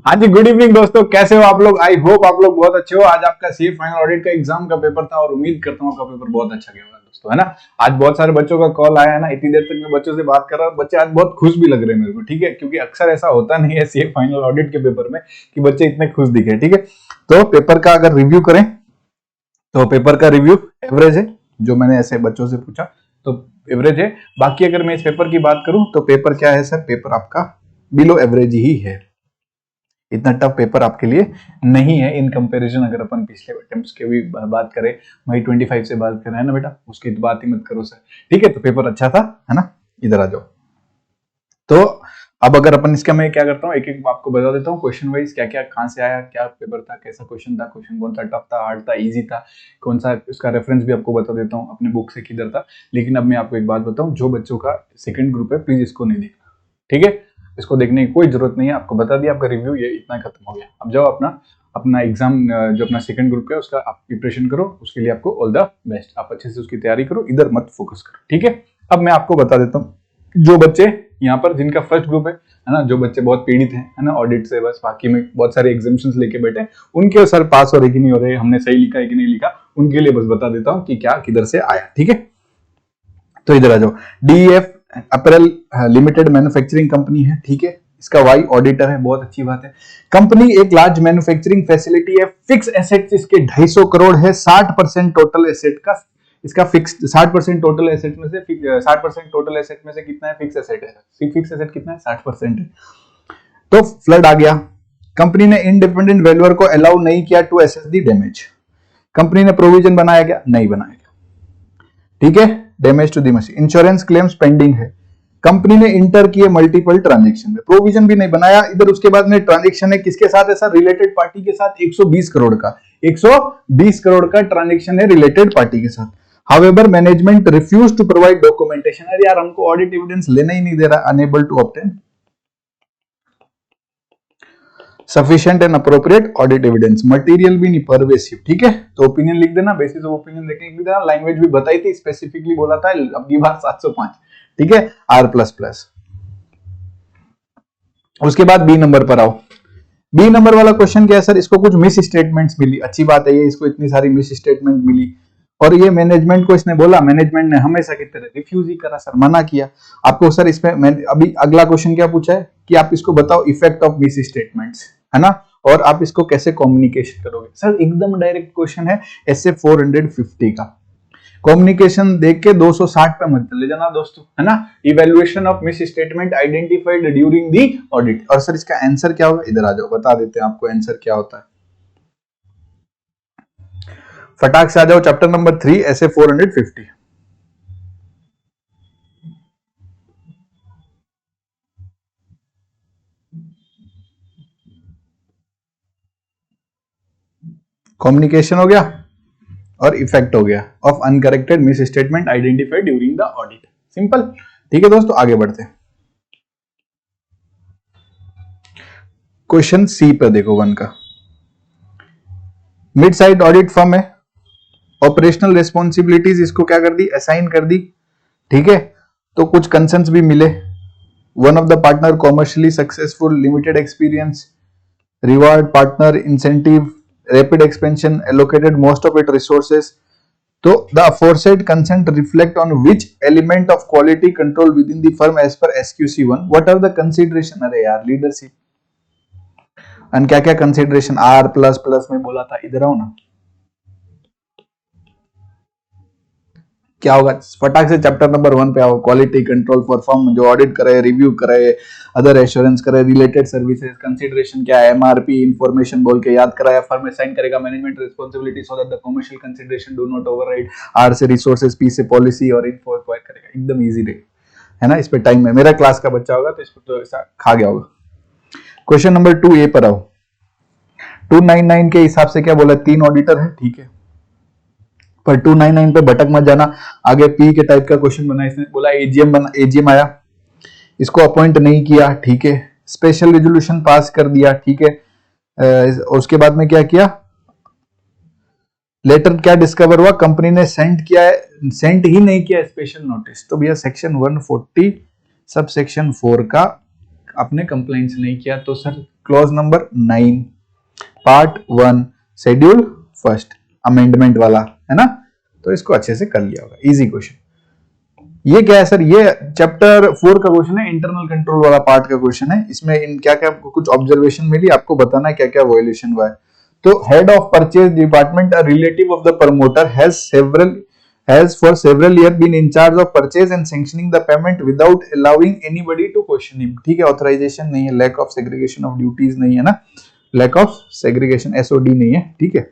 हाँ जी, good evening दोस्तों, कैसे हो आप लोग? आई होप आप लोग बहुत अच्छे हो। आज आपका सीए फाइनल ऑडिट का एग्जाम का पेपर था और उम्मीद करता हूँ आपका पेपर बहुत अच्छा गया होगा दोस्तों, है ना। आज बहुत सारे बच्चों का कॉल आया है ना, इतनी देर तक मैं बच्चों से बात कर रहा हूँ, बच्चे आज बहुत खुश भी लग रहे हैं मेरे को, ठीक है, क्योंकि अक्सर ऐसा होता नहीं है सीए फाइनल ऑडिट के पेपर में कि बच्चे इतने खुश दिखे, ठीक है। तो पेपर का अगर रिव्यू करें तो पेपर का रिव्यू एवरेज है, जो मैंने ऐसे बच्चों से पूछा तो एवरेज है। बाकी अगर मैं इस पेपर की बात करूं तो पेपर क्या है सर, पेपर आपका बिलो एवरेज ही है। इतना टफ पेपर आपके लिए नहीं है इन कंपैरिजन। अगर अपन पिछले अटेम्प्ट्स के भी बात करें, मई 25 से बात करें, है ना बेटा, उसकी तो बात ही मत करो सर, ठीक है। तो पेपर अच्छा था, है ना। इधर आ जाओ। तो अब अगर अपन इसका मैं क्या करता हूँ, एक एक आपको बता देता हूँ क्वेश्चन वाइज क्या क्या कहाँ से आया, क्या पेपर था, कैसा क्वेश्चन था, क्वेश्चन कौन सा टफ था, हार्ड था, इजी था, कौन सा, उसका रेफरेंस भी आपको बता देता हूँ अपने बुक से किधर था। लेकिन अब मैं आपको एक बात बताऊँ, जो बच्चों का सेकंड ग्रुप है प्लीज इसको नहीं देखना, ठीक है। इसको देखने की कोई जरूरत नहीं है, आपको बता दिया, आपका रिव्यू ये इतना खत्म हो गया। अब जाओ अपना अपना एग्जाम जो अपना सेकंड ग्रुप है उसका आप प्रिपरेशन करो, उसके लिए आपको ऑल द बेस्ट, आप अच्छे से उसकी तैयारी करो, इधर मत फोकस करो, ठीक है। अब मैं आपको बता देता हूँ, जो बच्चे यहाँ पर जिनका फर्स्ट ग्रुप है ना, जो बच्चे बहुत पीड़ित हैं, है ना, ऑडिट से, बस बाकी में बहुत सारे एग्जाम्शंस लेके बैठे हैं, उनके सर पास हो रहे कि नहीं हो रहे, हमने सही लिखा है कि नहीं लिखा, उनके लिए बस बता देता हूँ कि क्या किधर से आया, ठीक है। तो इधर आ जाओ। DF April limited manufacturing company है, ठीक है। इसका वाई ऑडिटर है, बहुत अच्छी बात है। कंपनी एक लार्ज मैन्युफैक्चरिंग फैसिलिटी है, फिक्स एसेट्स इसके 250 करोड़ है, 60% टोटल एसेट का इसका फिक्स, 60% टोटल एसेट में से 60% टोटल एसेट में से कितना है फिक्स एसेट है, फिक्स एसेट कितना है, 60% है। तो फ्लड आ गया, कंपनी ने इंडिपेंडेंट वैल्यूअर को अलाउ नहीं किया to assess the damage. Company ने प्रोविजन बनाया क्या, नहीं बनाया गया, ठीक है। Damage to the machine, insurance claims pending है, कंपनी ने इंटर किए मल्टीपल ट्रांजेक्शन में, प्रोविजन भी नहीं बनाया इधर। उसके बाद में ट्रांजेक्शन है किसके साथ है सर, रिलेटेड पार्टी के साथ, 120 करोड़ का, 120 करोड़ का ट्रांजेक्शन है रिलेटेड पार्टी के साथ। However management refuse to provide documentation, अरे यार हमको ऑडिट एविडेंस लेना ही नहीं दे रहा, unable to obtain sufficient and appropriate audit evidence, material भी नहीं, परवेसिव, ठीक है। तो ओपिनियन लिख देना, बेसिस ऑफ ओपिनियन देखने की देना, लैंग्वेज भी बताई थी, स्पेसिफिकली बोला था, अब की बात 705, ठीक है, आर प्लस प्लस। उसके बाद बी नंबर पर आओ। बी नंबर वाला क्वेश्चन क्या है सर, इसको कुछ मिस स्टेटमेंट्स मिली, अच्छी बात है ये, इसको इतनी सारी मिस स्टेटमेंट मिली और ये मैनेजमेंट को इसने बोला, मैनेजमेंट ने हमेशा की तरह रिफ्यूज ही करा सर, मना किया आपको सर। इसमें अभी अगला क्वेश्चन क्या पूछा है कि आप इसको बताओ इफेक्ट ऑफ मिस स्टेटमेंट्स, है ना, और आप इसको कैसे कम्युनिकेशन करोगे सर, एकदम डायरेक्ट क्वेश्चन है ऐसे 450 का। कम्युनिकेशन देख के 260 पे मत चले जाना दोस्तों, है ना। Evaluation of miss statement identified during the audit, और सर इसका आंसर क्या होगा, इधर आ जाओ, बता देते हैं आपको आंसर क्या होता है। फटाक से आ जाओ, चैप्टर नंबर 3 ऐसे 450। कम्युनिकेशन हो गया और इफेक्ट हो गया of uncorrected miss statement identified during the audit, simple, ठीक है दोस्तों। आगे बढ़ते हैं, क्वेश्चन सी पर देखो, 1 का। मिड साइड ऑडिट फर्म है, ऑपरेशनल रिस्पॉन्सिबिलिटीज इसको क्या कर दी, असाइन कर दी, ठीक है। तो कुछ कंसर्न्स भी मिले, one of the partner commercially successful, limited experience, reward partner incentive, rapid expansion, allocated most of it resources. तो the aforesaid consent reflect on which element of quality control within the firm as per SQC1, what are the consideration, अरे यार leadership and क्या क्या consideration, are plus plus में बोला था, इधर आओ ना, क्या होगा, फटाक से चैप्टर नंबर 1 पे आओ। क्वालिटी कंट्रोल फॉर फर्म, जो ऑडिट करे, रिव्यू करे, अदर एश्योरेंस करे, रिलेटेड सर्विसेज, कंसीडरेशन क्या है, MRP इंफॉर्मेशन बोल के याद कराया, फर्म असाइन करेगा management responsibility so that the commercial consideration do not override, R से रिसोर्सेज, P से पॉलिसी और इन्फो एक्वायर करेगा, एकदम इजी रहेगा, है ना। इस पे टाइम में मेरा क्लास का बच्चा होगा तो इसको तो ऐसा खा गया होगा। क्वेश्चन नंबर 2A पर आओ। 299 के हिसाब से क्या बोला, 3 ऑडिटर है, ठीक है, पर 299 पे भटक मत जाना, आगे पी के टाइप का क्वेश्चन बना, इसने बोला एजीएम आया, इसको अपॉइंट नहीं किया, ठीक है, स्पेशल रेजोल्यूशन पास कर दिया, ठीक है। उसके बाद में क्या किया, लेटर क्या डिस्कवर हुआ, कंपनी ने सेंड किया है, सेंड ही नहीं किया स्पेशल नोटिस, तो भैया सेक्शन 140 सब सेक्शन 4 का आपने कंप्लाइंस नहीं किया, तो sir clause number 9 part 1 schedule first amendment वाला है ना, तो इसको अच्छे से कर लिया होगा, इजी क्वेश्चन। ये क्या है सर, ये चैप्टर 4 का क्वेश्चन है, इंटरनल कंट्रोल वाला पार्ट का क्वेश्चन है। इसमें इन क्या क्या कुछ ऑब्जर्वेशन मिली, आपको बताना है क्या क्या वायलेशन हुआ है। तो head of purchase department a relative of the promoter has for several year been in charge of purchase and sanctioning the payment without allowing anybody to question him. ठीक है, ऑथराइजेशन नहीं है, lack of segregation of duties नहीं है ना, lack of segregation SOD नहीं है। ठीक है,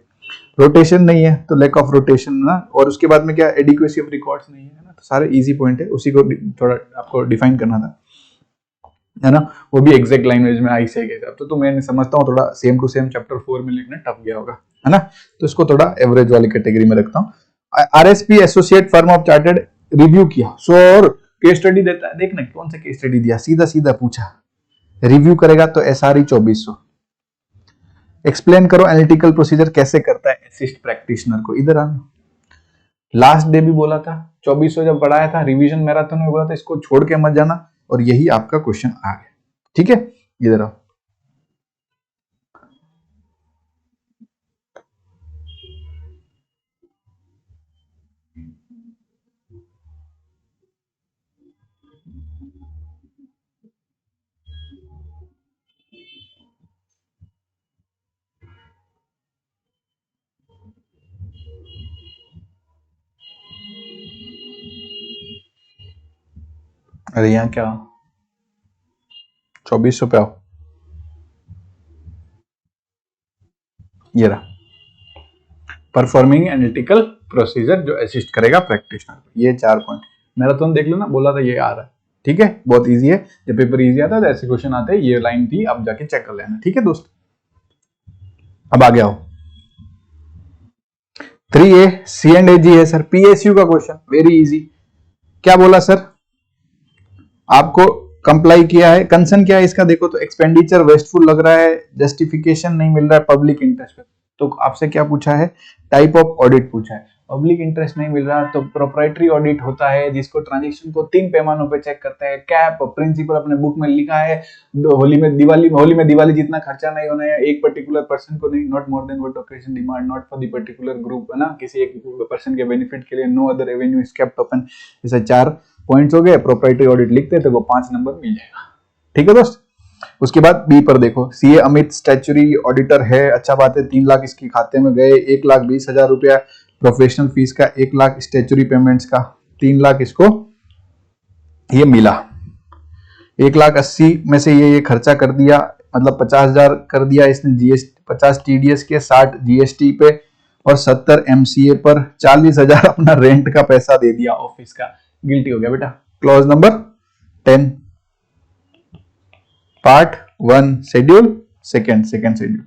रोटेशन नहीं है तो लैक ऑफ रोटेशन ना, और उसके बाद में क्या एडिक्वेसी ऑफ रिकॉर्ड्स नहीं है ना, तो सारे इजी पॉइंट है, उसी को थोड़ा आपको डिफाइन करना था, है ना, वो भी एग्जैक्ट लैंग्वेज में आई से के हिसाब से। तो मैं समझता हूँ थोड़ा सेम टू सेम चैप्टर 4 में लिखना टफ गया होगा, है ना, तो इसको थोड़ा एवरेज वाली कैटेगरी में रखता हूँ। RSP associate firm of chartered review किया, सो और केस स्टडी देता है, देखना कौन सा केस स्टडी दिया, सीधा सीधा पूछा, रिव्यू करेगा तो एसआरई 2400। एक्सप्लेन करो एनालिटिकल प्रोसीजर कैसे करता है असिस्ट प्रैक्टिशनर को, इधर आना। लास्ट डे भी बोला था 2400 जब पढ़ाया था, रिवीजन मैराथन में बोला था इसको छोड़ के मत जाना, और यही आपका क्वेश्चन आ गया। ठीक है, इधर आओ। अरे यहाँ क्या 2400 पे आओ, ये रहा परफॉर्मिंग एनालिटिकल प्रोसीजर जो असिस्ट करेगा प्रैक्टिशनर को, ये 4 पॉइंट मैराथन देख लेना, बोला था ये आ रहा है। ठीक है, बहुत इजी है, जब पेपर इजी आता है तो ऐसे क्वेश्चन आते हैं, ये लाइन थी, आप जाके चेक कर लेना। ठीक है दोस्त, अब आगे आओ। 3A C&AG है सर, पीएसयू का क्वेश्चन, वेरी इजी। क्या बोला सर, आपको कंप्लाई किया है, कंसर्न क्या है इसका देखो तो, एक्सपेंडिचर वेस्टफुल लग रहा है, जस्टिफिकेशन नहीं मिल रहा है पब्लिक इंटरेस्ट पे, तो आपसे क्या पूछा है, टाइप ऑफ ऑडिट पूछा है। पब्लिक इंटरेस्ट नहीं मिल रहा तो प्रोप्राइटरी ऑडिट होता है, जिसको ट्रांजैक्शन को 3 पैमानों पे चेक करता है। कैप प्रिंसिपल अपने बुक में लिखा है, होली में दिवाली जितना खर्चा नहीं होना है एक पर्टिकुलर पर्सन को नहीं, not more than what occasion demand, not for the particular group, है ना, किसी एक पर्सन के बेनिफिट के लिए, no other revenue is kept open. ऐसे 4 पॉइंट्स हो गए, प्रोप्राइटरी ऑडिट लिखते तो वो 5 नंबर मिल जाएगा। ठीक है दोस्त, उसके बाद बी पर देखो, सीए अमित स्टैच्यूरी ऑडिटर है, अच्छा बात है, 3 लाख इसके खाते में गए, 1,20,000 रुपया प्रोफेशनल फीस का, 1 लाख स्टैच्यूरी पेमेंट्स का, 3 लाख इसको ये मिला। 1,80,000 में से ये खर्चा कर दिया, मतलब 50,000 कर दिया इसने जीएसटी, 50 टीडीएस के, 60 जीएसटी पे और 70 एमसीए पर, 40,000 अपना रेंट का पैसा दे दिया ऑफिस का, गिल्टी हो गया बेटा। Clause number 10 part 1 schedule second schedule,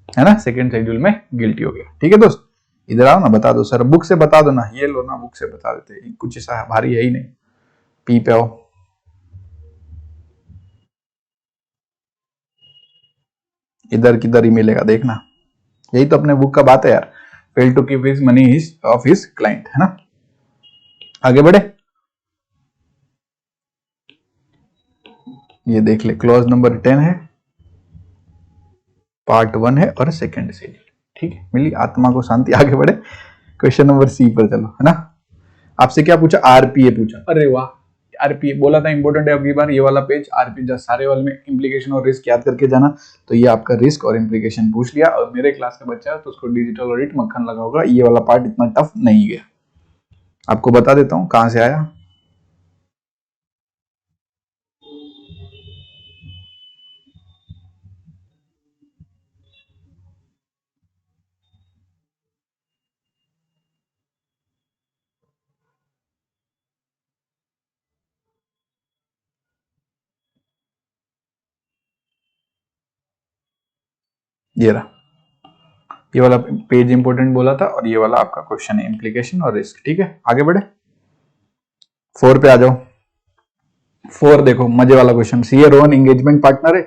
है ना, सेकंड शेड्यूल में गिल्टी हो गया। ठीक है दोस्त, इधर आओ ना, बता दो सर, बुक से बता दो ना, ये लो ना, बुक से बता देते, कुछ ऐसा भारी है ही नहीं। पी पे आओ, इधर किधर ही मिलेगा देखना, यही तो अपने बुक का बात है यार, fail to keep his money of his client, है ना। आगे बढ़े, ये देख ले, क्लॉज नंबर 10 है, पार्ट 1 है और सेकंड शेड्यूल। ठीक है, मिली आत्मा को शांति। आगे बढ़े, क्वेश्चन नंबर सी पर चलो, है ना। आपसे क्या पूछा, आरपीए पूछा, अरे वाह, आरपीए बोला था इंपॉर्टेंट है अगली बार, ये वाला पेज आरपीए सारे वाले में इंप्लीकेशन और रिस्क याद करके जाना, तो ये आपका रिस्क और इंप्लीकेशन पूछ लिया, और मेरे क्लास का बच्चा है तो उसको डिजिटल ऑडिट मक्खन लगा होगा, ये वाला पार्ट इतना टफ नहीं गया। आपको बता देता हूं कहां से आया, ये रहा, ये वाला पेज इंपॉर्टेंट बोला था, और ये वाला आपका क्वेश्चन है, इंप्लीकेशन और रिस्क। ठीक है, आगे बढ़े, 4 पे आ जाओ। 4 देखो, मजे वाला question, CA Rohan engagement partner है,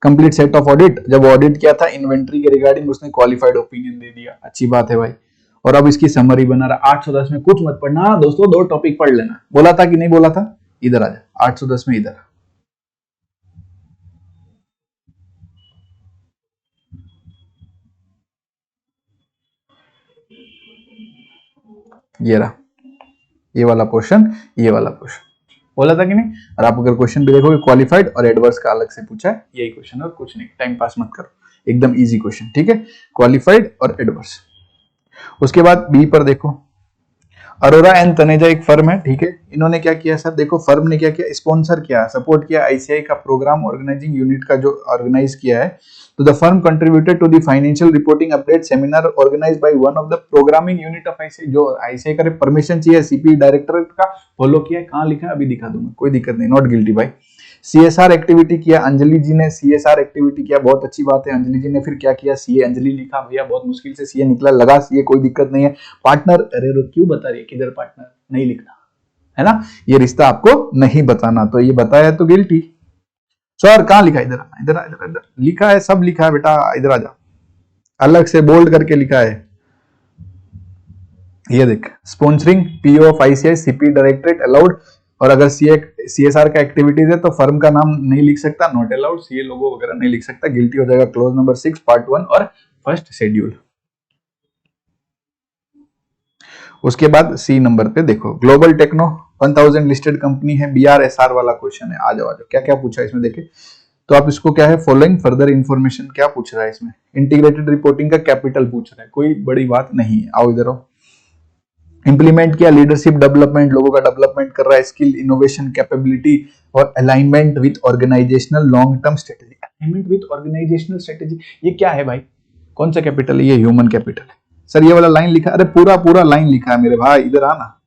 कंप्लीट सेट ऑफ ऑडिट, जब ऑडिट किया था इन्वेंट्री के रिगार्डिंग उसने क्वालिफाइड ओपिनियन दे दिया, अच्छी बात है भाई। और अब इसकी समरी बना रहा, 810 में कुछ मत पढ़ना दोस्तों, 2 टॉपिक पढ़ लेना, बोला था कि नहीं बोला था, इधर आ जा, 810 में इधर ये रहा, ये वाला पोर्शन, ये वाला पोर्शन बोला था कि नहीं। और आप अगर क्वेश्चन भी देखोगे क्वालिफाइड और एडवर्स का अलग से पूछा है, यही क्वेश्चन है और कुछ नहीं, टाइम पास मत करो, एकदम इजी क्वेश्चन, ठीक है, क्वालिफाइड और एडवर्स। उसके बाद बी पर देखो, अरोरा एंड तनेजा एक फर्म है, ठीक है, इन्होंने क्या किया सर, देखो फर्म ने क्या किया, स्पॉन्सर किया, सपोर्ट किया आईसीआई का प्रोग्राम ऑर्गेनाइजिंग यूनिट का जो ऑर्गेनाइज किया है। तो the firm contributed to the financial reporting update seminar organised by one of the programming unit of ICI. जो आईसीआई का परमिशन चाहिए सीपी डायरेक्टरेट का, फॉलो किया है, कहां लिखा है अभी दिखा दूंगा, कोई दिक्कत नहीं, नॉट गिल्टी भाई। सीएसआर एक्टिविटी किया अंजलि जी ने, सीएसआर एक्टिविटी किया, बहुत अच्छी बात है। अंजलि जी ने फिर क्या किया, सीए अंजलि लिखा, भैया बहुत मुश्किल से सीए निकला, लगा सीए, कोई दिक्कत नहीं है। पार्टनर, अरे क्यों बता रही है, किधर पार्टनर, नहीं लिखना है ना, ये रिश्ता आपको नहीं बताना, तो ये बताया तो गिल्टी। सर कहां लिखा, इधर इधर इधर इधर लिखा है, सब लिखा है बेटा, इधर आ जा, अलग से बोल्ड करके लिखा है, ये देख, sponsoring PO of ICI CP directorate allowed. और अगर सीएसआर का एक्टिविटीज है तो फर्म का नाम नहीं लिख सकता, नॉट अलाउड, सीए लोगो वगैरह नहीं लिख सकता, गिल्टी हो जाएगा। क्लोज नंबर 6 पार्ट 1 और फर्स्ट शेड्यूल। उसके बाद सी नंबर पे देखो, ग्लोबल टेक्नो 1000 लिस्टेड कंपनी है, बीआरएसआर वाला क्वेश्चन है, आ जाओ क्या क्या पूछा है इसमें देखे। तो आप इसको क्या है, फॉलोइंग फर्दर इंफॉर्मेशन क्या पूछ रहा है इसमें, इंटीग्रेटेड रिपोर्टिंग का कैपिटल पूछ रहा है, कोई बड़ी बात नहीं है, आओ इधर आओ। इंप्लीमेंट किया लीडरशिप डेवलपमेंट, लोगों का डेवलपमेंट कर रहा है, स्किल इनोवेशन कैपेबिलिटी और alignment with organisational long term strategy. Alignment with organisational strategy, ये क्या है भाई, कौन सा कैपिटल है, ये ह्यूमन कैपिटल है सर, ये वाला लाइन लिखा, अरे पूरा पूरा लाइन लिखा है मेरे भाई, इधर आना,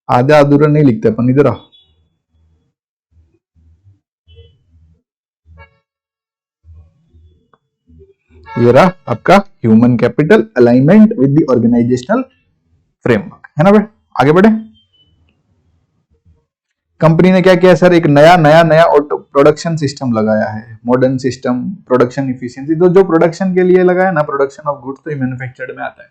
आधा अधूरा नहीं लिखते अपन, इधर आओ। ये रहा आपका human capital alignment with the organisational framework, है ना बेटा, आगे बढ़े। कंपनी ने क्या किया सर, एक नया नया नया ऑटो प्रोडक्शन सिस्टम लगाया है, मॉडर्न सिस्टम, प्रोडक्शन इफिशिएंसी, तो जो प्रोडक्शन के लिए लगाया ना, प्रोडक्शन ऑफ गुड्स, तो ये मैन्युफैक्चर्ड में आता है।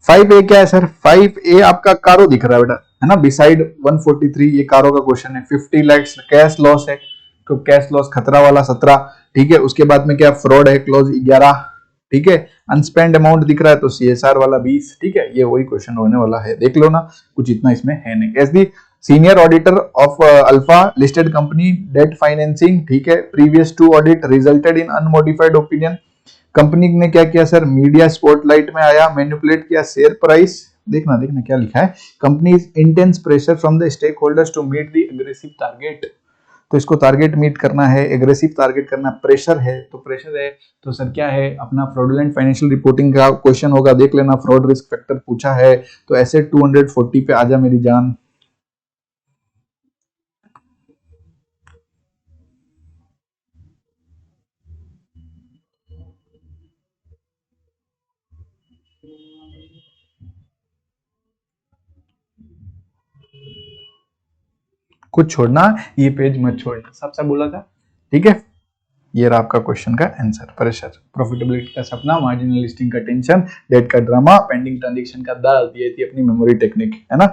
5A क्या है सर, 5A आपका कारो दिख रहा है बेटा, है ना, बिसाइड 143, ये कारो का क्वेश्चन है। 50 लैक्स कैश लॉस है, तो कैश लॉस खतरा वाला 17, ठीक है। उसके बाद में क्या फ्रॉड है, क्लोज 11, ठीक है। अनस्पेंड अमाउंट दिख रहा है तो सीएसआर वाला 20, ठीक है, ये वही क्वेश्चन होने वाला है, देख लो ना, कुछ इतना इसमें है नहीं। As the senior auditor of alpha listed company debt financing, ठीक है, previous to audit resulted in unmodified opinion. Company ने क्या किया सर, मीडिया स्पॉटलाइट में आया, मैनिपुलेट किया शेयर प्राइस, देखना देखना क्या लिखा है, company intense pressure from the stake holders to meet the aggressive target. तो इसको टारगेट मीट करना है, एग्रेसिव टारगेट करना, प्रेशर है, तो प्रेशर है तो सर क्या है, अपना फ्रॉडुलेंट फाइनेंशियल रिपोर्टिंग का क्वेश्चन होगा, देख लेना, फ्रॉड रिस्क फैक्टर पूछा है, तो ऐसे 240 पे आजा मेरी जान। कुछ छोड़ना, ये पेज मत छोड़ना, सबसे बोला था, ठीक है। ये रहा आपका क्वेश्चन का आंसर, प्रेशर, प्रॉफिटेबिलिटी का सपना, मार्जिनल लिस्टिंग का टेंशन, डेट का ड्रामा, पेंडिंग ट्रांजैक्शन का दर्द, ये थी अपनी मेमोरी टेक्निक, है ना,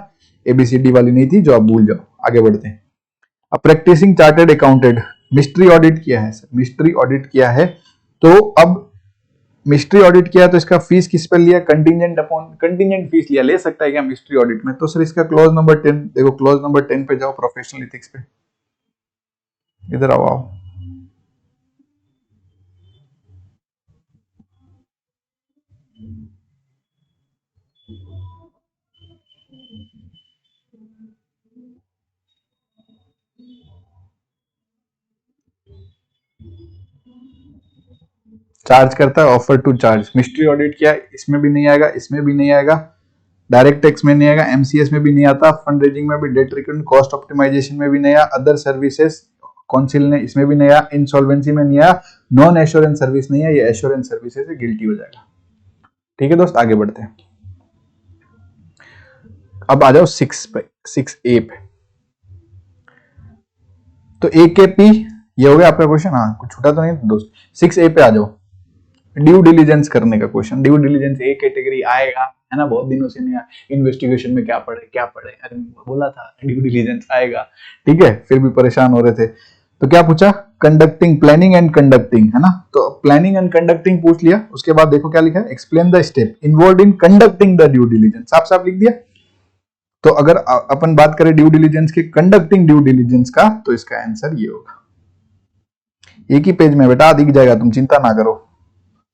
एबीसीडी वाली नहीं थी जो आप भूल जाओ। आगे बढ़ते हैं। अब practising chartered accountant, mystery audit किया है सर, मिस्ट्री ऑडिट किया है, तो अब मिस्ट्री ऑडिट किया तो इसका फीस किस पर लिया, कंटिजेंट अपॉन कंटिजेंट फीस लिया, ले सकता है क्या मिस्ट्री ऑडिट में, तो सर इसका क्लॉज नंबर 10 देखो, क्लॉज नंबर 10 पे जाओ, प्रोफेशनल एथिक्स पे, इधर आओ आओ। चार्ज करता है, offer to charge, mystery audit किया, इसमें भी नहीं आएगा, इसमें भी नहीं आएगा, डायरेक्ट टैक्स में नहीं आएगा, एमसीएस में भी नहीं आता, फंड रेजिंग में भी, डेट रिकॉर्डिंग, कॉस्ट ऑप्टिमाइजेशन में भी नहीं आया, अदर सर्विसेज काउंसिल ने इसमें भी नहीं आया, इंसॉल्वेंसी में नहीं आया, नॉन एश्योरेंस सर्विस नहीं है, ये एश्योरेंस सर्विसेज से गिल्टी हो जाएगा। ठीक है दोस्त, आगे बढ़ते हैं। अब आ जाओ 6 पे, 6A पे, तो ए के पी ये हो गया आपका क्वेश्चन, हाँ कुछ छूटा तो नहीं दोस्त। 6A पे आ जाओ, ड्यू डिलीजेंस करने का question, due diligence A category आएगा, है ना, बहुत दिनों से नहीं आया, इन्वेस्टिगेशन में क्या पढ़े, अरे बोला था ड्यू डिलीजेंस आएगा, ठीक है, फिर भी परेशान हो रहे थे। तो क्या पूछा, कंडक्टिंग, प्लानिंग एंड कंडक्टिंग, है ना। तो प्लानिंग एंड कंडक्टिंग पूछ लिया, उसके बाद देखो क्या लिखा है, explain the step involve in conducting ड ड्यू डिलीजेंस, साफ साफ लिख दिया। तो अगर अपन बात करें ड्यू डिलीजेंस के, कंडक्टिंग ड्यू डिलीजेंस का, तो इसका आंसर ये होगा। एक ही पेज में बेटा दिख जाएगा, तुम चिंता ना करो,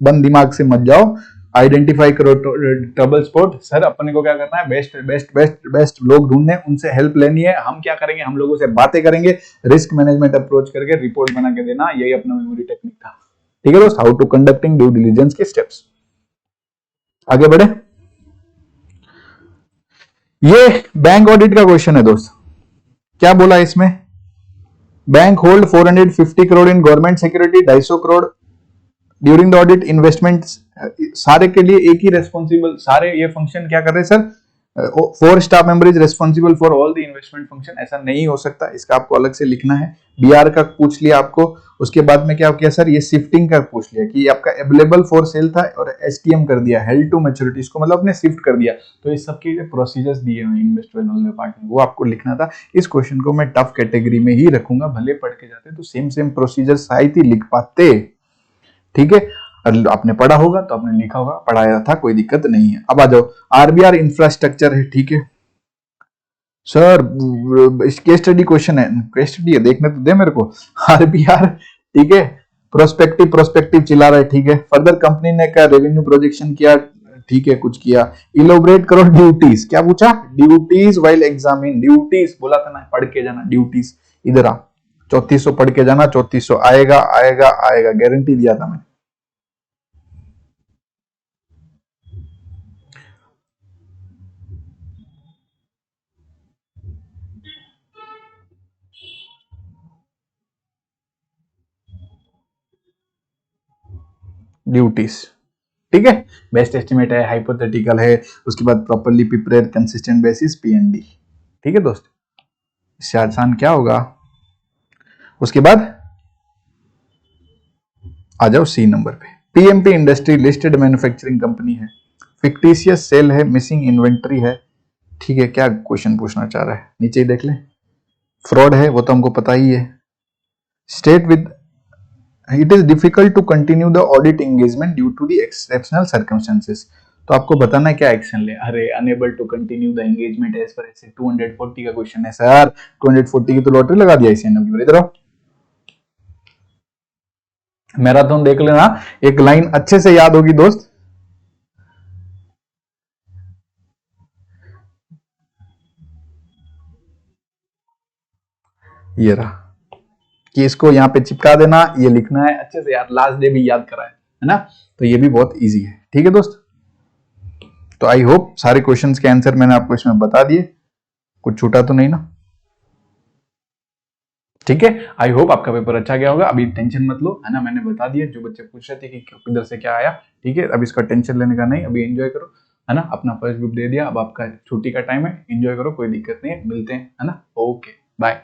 बंद दिमाग से मत जाओ, आइडेंटिफाई करो ट्रबल स्पॉट। सर अपने को क्या करना है, बेस्ट बेस्ट बेस्ट बेस्ट लोग ढूंढने, उनसे हेल्प लेनी है। हम क्या करेंगे, हम लोगों से बातें करेंगे, रिस्क मैनेजमेंट अप्रोच करके रिपोर्ट बना के देना, यही अपना मेमोरी टेक्निक था। ठीक है दोस्त, how to conducting due diligence के स्टेप्स। आगे बढ़े, ये बैंक ऑडिट का क्वेश्चन है दोस्त। क्या बोला इसमें, bank hold 450 crore in government security, 250 crore during the audit investments. सारे के लिए एक ही रेस्पॉन्सिबल, सारे ये फंक्शन क्या कर रहे हैं sir, 4 staff member is responsible for all the investment function, ऐसा नहीं हो सकता, इसका आपको अलग से लिखना है। बीआर का पूछ लिया आपको, उसके बाद में क्या किया सर, ये शिफ्टिंग का पूछ लिया कि आपका अवेलेबल फॉर सेल था और एसटीएम कर दिया, हेल्ड टू मैच्योरिटी, इसको मतलब आपने शिफ्ट कर दिया। तो इस सब के प्रोसीजर्स दिए हुए इन्वेस्टमेंट पार्ट में, वो आपको लिखना था। इस क्वेश्चन को मैं टफ कैटेगरी में ही रखूंगा, भले पढ़ के जाते तो सेम सेम प्रोसीजर शायद ही लिख पाते। ठीक है, आपने पढ़ा होगा तो आपने लिखा होगा, पढ़ाया था, कोई दिक्कत नहीं है। अब आ जाओ, आरबीआर इंफ्रास्ट्रक्चर है, ठीक है सर, केस स्टडी क्वेश्चन है, केस स्टडी है, देखने तो दे मेरे को। आरबीआर, ठीक है, प्रोस्पेक्टिव प्रोस्पेक्टिव चिल्ला रहा है, ठीक है। फर्दर कंपनी ने क्या रेवेन्यू प्रोजेक्शन किया, ठीक है, कुछ किया। इलोबरेट करो ड्यूटीज, क्या पूछा, ड्यूटीज वाइल एग्जामिन, ड्यूटीज बोला था ना, पढ़ के जाना ड्यूटीज, इधर आ, 3400 पढ़ के जाना, 3400 आएगा आएगा आएगा, गारंटी दिया था मैंने। ड्यूटीज, ठीक है, बेस्ट एस्टिमेट है, हाइपोथेटिकल है, उसके बाद properly prepare consistent basis PND. ठीक है दोस्त, इससे आसान क्या होगा। उसके बाद आ जाओ सी नंबर पे, PMP industry listed manufacturing company है, फिक्टिशियस सेल है, मिसिंग इन्वेंट्री है। ठीक है, क्या क्वेश्चन पूछना चाह रहा है, नीचे ही देख ले, फ्रॉड है वो तो हमको पता ही है। State with it is difficult to continue the audit engagement due to the exceptional circumstances. तो आपको बताना है क्या एक्शन ले, अरे unable to continue the engagement as per ऐसे 240 का क्वेश्चन है सर, 240 की तो लॉटरी लगा दिया इसी ने। इधर आओ, मैराथन देख लेना, एक लाइन अच्छे से याद होगी दोस्त। ये रहा, कि इसको यहाँ पे चिपका देना, ये लिखना है अच्छे से यार, लास्ट डे भी याद करा है ना, तो ये भी बहुत इजी है। ठीक है दोस्त, तो आई होप सारे क्वेश्चंस के आंसर मैंने आपको इसमें बता दिए, कुछ छूटा तो नहीं ना। ठीक है, आई होप आपका पेपर अच्छा गया होगा, अभी टेंशन मत लो, है ना, मैंने बता दिया, जो बच्चे पूछ रहे थे कि किधर से क्या आया, ठीक है, अब इसका टेंशन लेने का नहीं, अभी एंजॉय करो, है ना, अपना फर्स्ट ग्रुप दे दिया, अब आपका छुट्टी का टाइम है, एंजॉय करो, कोई दिक्कत नहीं है, मिलते हैं, है ना, ओके बाय।